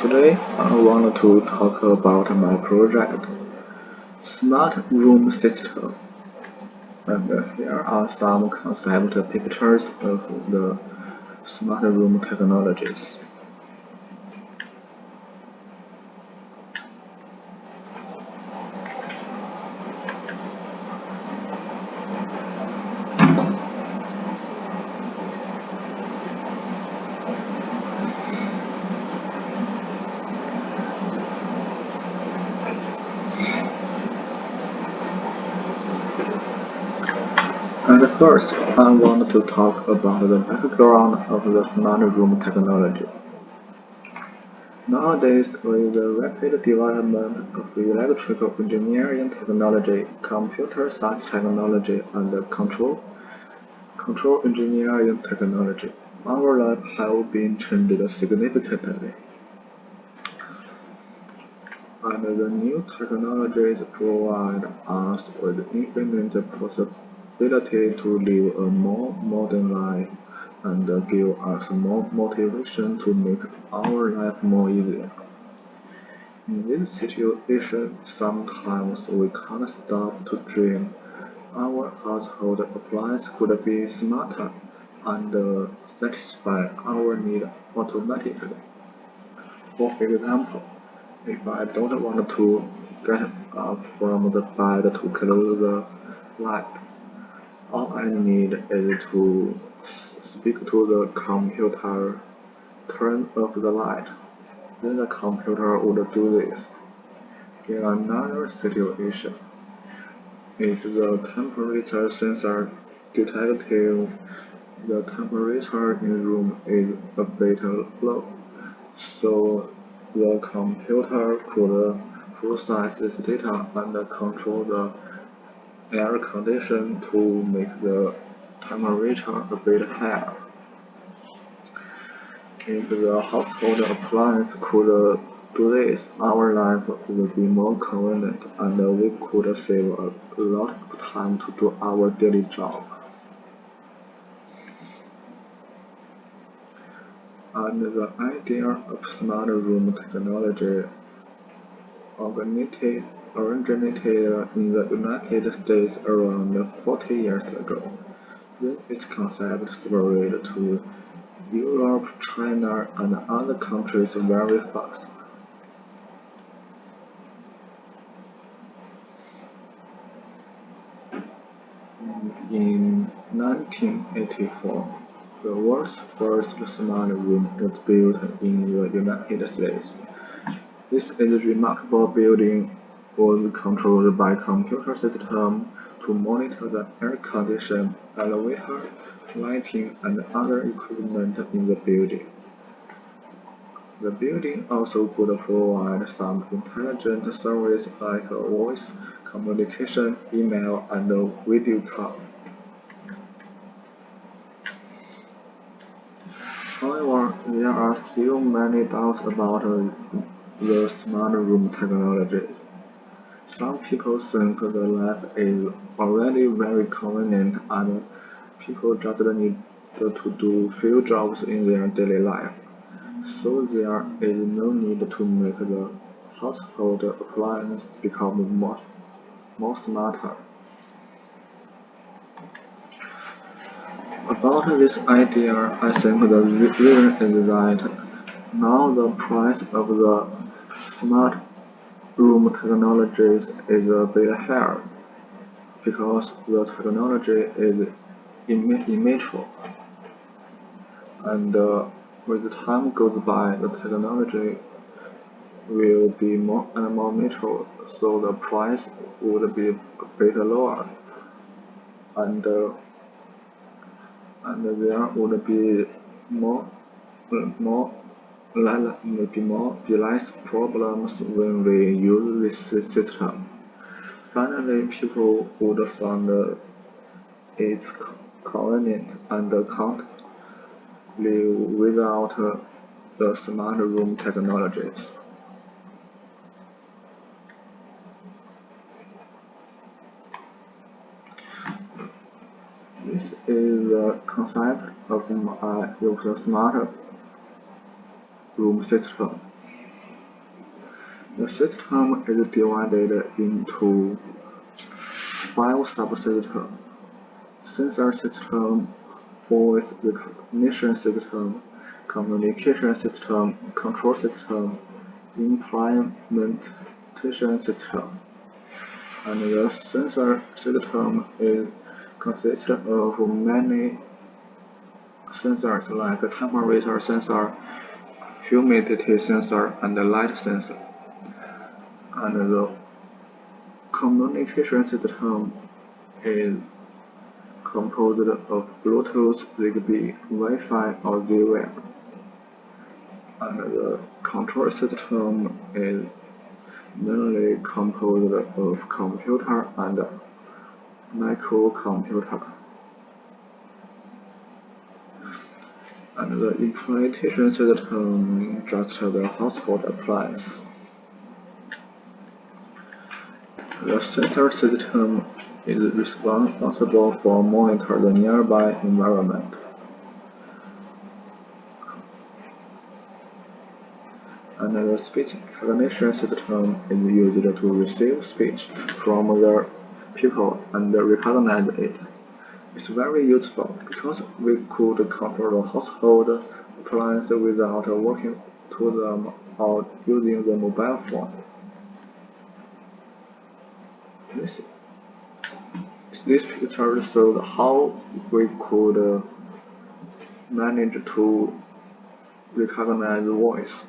Today I want to talk about my project, Smart Room System. And here are some concept pictures of the smart room technologies. And first, I want to talk about the background of the smart room technology. Nowadays, with the rapid development of electrical engineering technology, computer science technology, and control engineering technology, our life have been changed significantly. And the new technologies provide us with infinite possibility to live a more modern life and give us more motivation to make our life more easier. In this situation, sometimes we can't stop to dream. Our household appliance could be smarter and satisfy our need automatically. For example, if I don't want to get up from the bed to close the light, all I need is to speak to the computer, turn off the light. Then the computer would do this. In another situation, if the temperature sensor detects the temperature in room is a bit low, so the computer could process this data and control the air condition to make the temperature a bit higher. If the household appliance could do this, our life would be more convenient and we could save a lot of time to do our daily job. And the idea of smart room technology originated in the United States around 40 years ago. Then its concept spread to Europe, China, and other countries very fast. In 1984, the world's first smart room was built in the United States. This is remarkable building was controlled by computer system to monitor the air condition, elevator, lighting, and other equipment in the building. The building also could provide some intelligent service like voice communication, email, and video call. However, there are still many doubts about the smart room technologies. Some people think the life is already very convenient and people just need to do few jobs in their daily life, so there is no need to make the household appliance become more smarter. About this idea, I think the reason is that now the price of the smart room technologies is a bit higher because the technology is immature, and with time goes by, the technology will be more and more mature, so the price would be a bit lower, and there would be more more maybe more be less problems when we use this system. Finally, people would find it's convenient and can't live without the smart room technologies. This is the concept of the smart room system. The system is divided into 5 subsystems: sensor system, voice recognition system, communication system, control system, implementation system. And the sensor system consists of many sensors like temperature sensor, humidity sensor, and light sensor. And the communication system is composed of Bluetooth, Zigbee, Wi-Fi, or Z-Wave. And the control system is mainly composed of computer and microcomputer. And the implementation system just the household appliance. The sensor system is responsible for monitor the nearby environment. And the speech recognition system is used to receive speech from other people and recognize it. It's very useful because we could control the household appliance without walking to them or using the mobile phone. This picture shows how we could manage to recognize voice.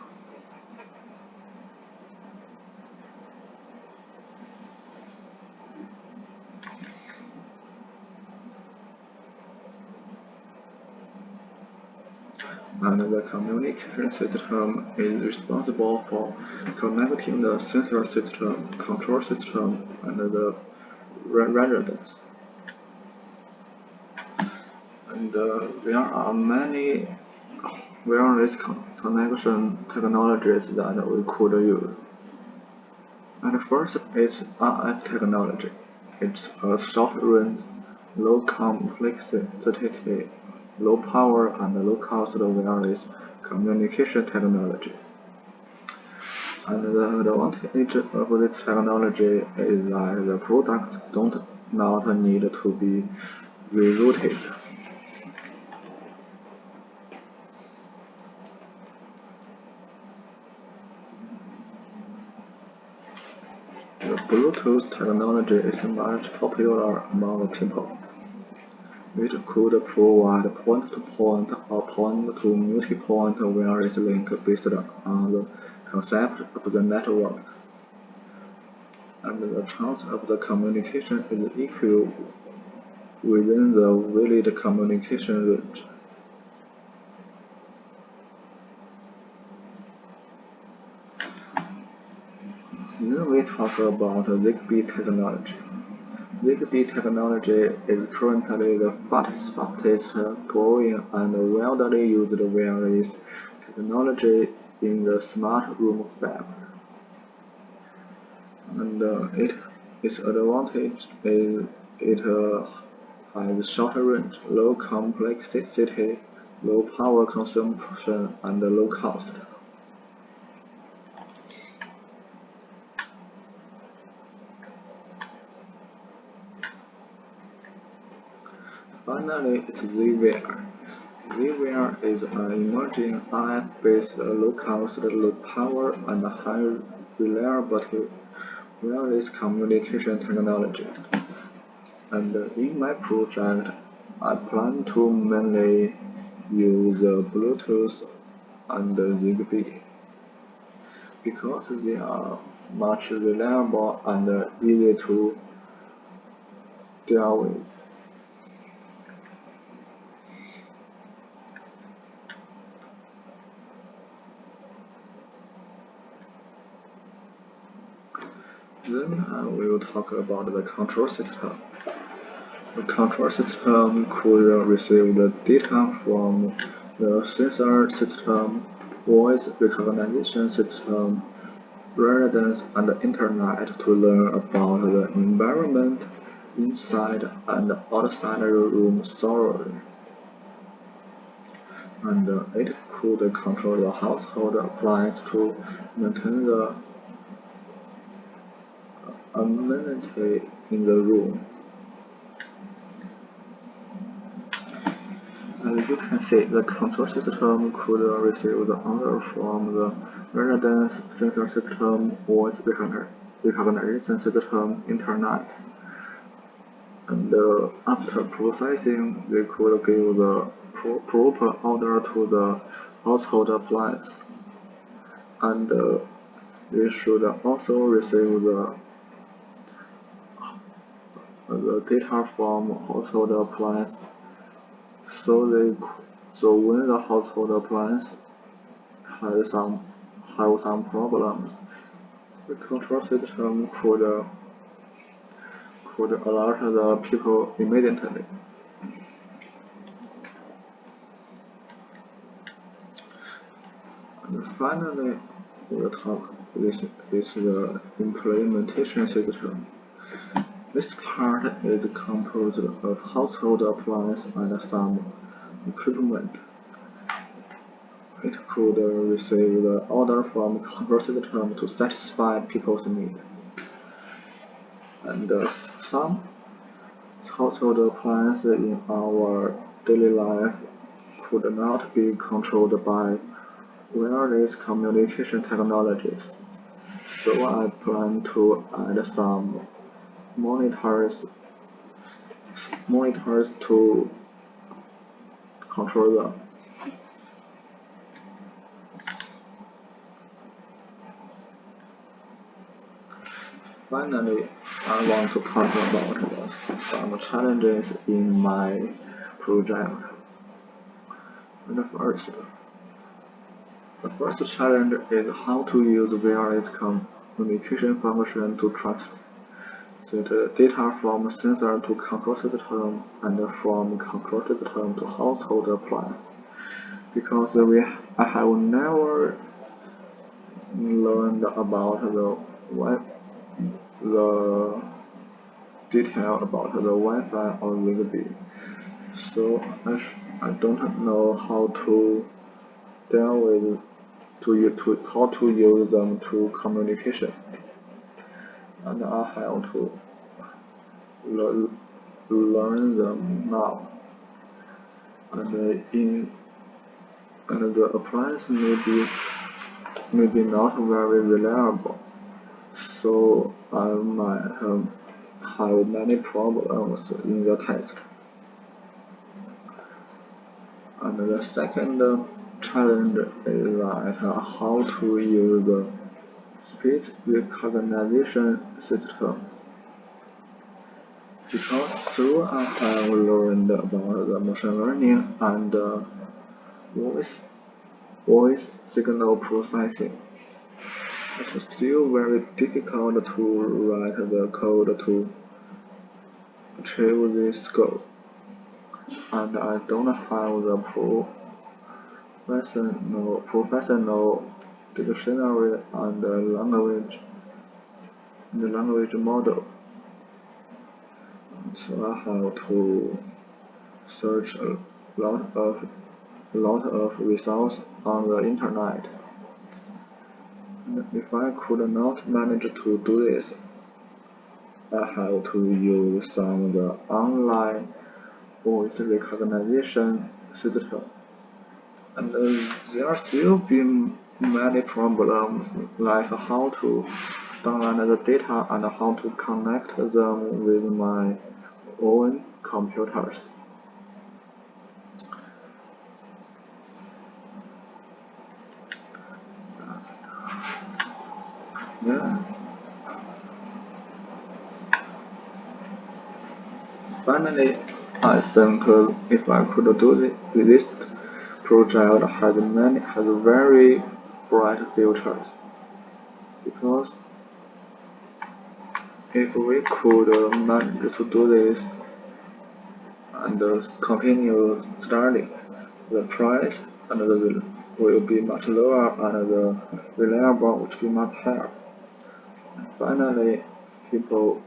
And the communication system is responsible for connecting the sensor system, control system, and the residence. And there are many wireless connection technologies that we could use. And first is RF technology. It's a short-range, low complexity, low power, and low cost wireless communication technology. And the advantage of this technology is that the products don't not need to be rerouted. The Bluetooth technology is much popular among people. It could provide point-to-point or point-to-multipoint wireless link based on the concept of the network, and the chance of the communication is equal within the valid communication range. Then we talk about Zigbee technology. Zigbee technology is currently the fastest growing and widely used wireless technology in the smart room fab. And its advantage is it has short range, low complexity, low power consumption, and low cost. Finally, it's Z-Wave. Z-Wave is an emerging RF-based low-cost, low-power, and high reliability wireless communication technology. And in my project, I plan to mainly use Bluetooth and Zigbee because they are much reliable and easy to deal with. Then we will talk about the control system. The control system could receive the data from the sensor system, voice recognition system, residence, and the internet to learn about the environment inside and outside the room thoroughly. And it could control the household appliance to maintain the amenity in the room. As you can see, the control system could receive the order from the residence sensor system, voice recognition system, internet, and after processing, they could give the proper order to the household appliance, and they should also receive the data from household appliance. So when the household appliance have some problems, the control system could alert the people immediately. And finally, we'll talk this is the implementation system. This part is composed of household appliance and some equipment. It could receive the order from control system to satisfy people's needs. And some household appliances in our daily life could not be controlled by wireless communication technologies. So I plan to add some monitors to control them. Finally, I want to talk about some challenges in my project. And the first challenge is how to use wireless communication function to transfer the data from sensor to control system and from control system to household appliance. Because I have never learned about the detail about the Wi-Fi or Zigbee, so I don't know how to deal with how to use them to communication, and I have to learn them now. And the appliance may be not very reliable, so I might have many problems in the test. And the second challenge is how to use the speech recognition system. Because though I have learned about the machine learning and voice signal processing, it is still very difficult to write the code to achieve this goal, and I don't have the professional dictionary and language model. So I have to search a lot of results on the internet. And if I could not manage to do this, I have to use some of the online voice recognition system. And there still been many problems, like how to download the data and how to connect them with my own computers. Yeah. Finally, I think if I could do this project has very bright futures, because if we could manage to do this and continue studying, the price and will be much lower and the reliable will be much higher. Finally, people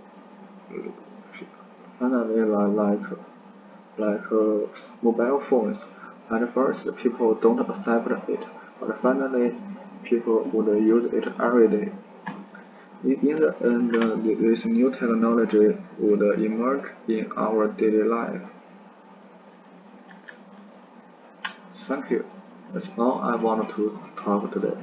like mobile phones. At first, people don't accept it, but finally, people would use it every day. In the end, this new technology would emerge in our daily life. Thank you. That's all I wanted to talk today.